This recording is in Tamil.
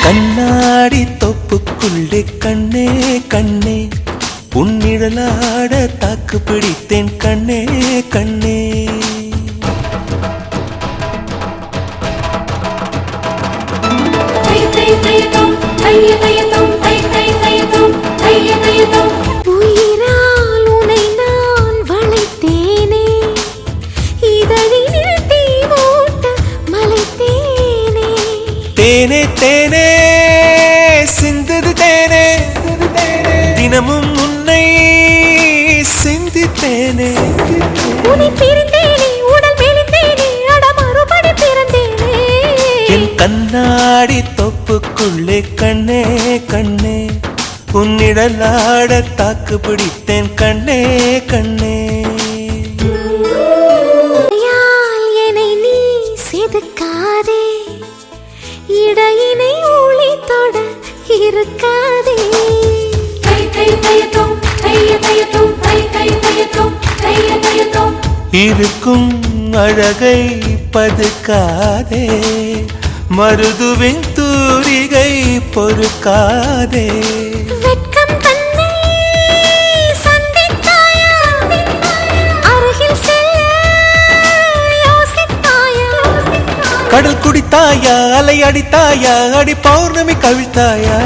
கண்ணாடி தொப்புக்குள்ளே கண்ணே கண்ணே உன்னிழலாட தாக்கு பிடித்தேன் கண்ணே கண்ணே. உயிரால் உனை நான் வளைத்தேனே, இதழினில் தீ மூட்ட மலைத்தேனே. தேனே தேனே சிந்தது தேனே, தினமும் உன்னை சிந்தித்தேனே. உன்னை பிரிந்தேனே, உடல் மெலிந்தேனே, அட மறுபடி பிறந்தேனே. என் கண்ணாடி தொப்புக்குள்ளே கண்ணே கண்ணே உன்னிடலாட தாக்கு பிடித்தேன் கண்ணே கண்ணே. என்னை நீ செதுக்காதே, இடையினை ஊழி தொட இருக்காதே. இருக்கும் அழகை பதுக்காதே, மருதுவின் தூரிகை பொறுக்காதே. வெட்கம் தன்னை சந்தித்தாயா, அருகில் செல்ல யோசித்தாயா. கடல் குடித்தாயா, அலை அடித்தாயா, அடி பௌர்ணமி கவிழ்த்தாயா.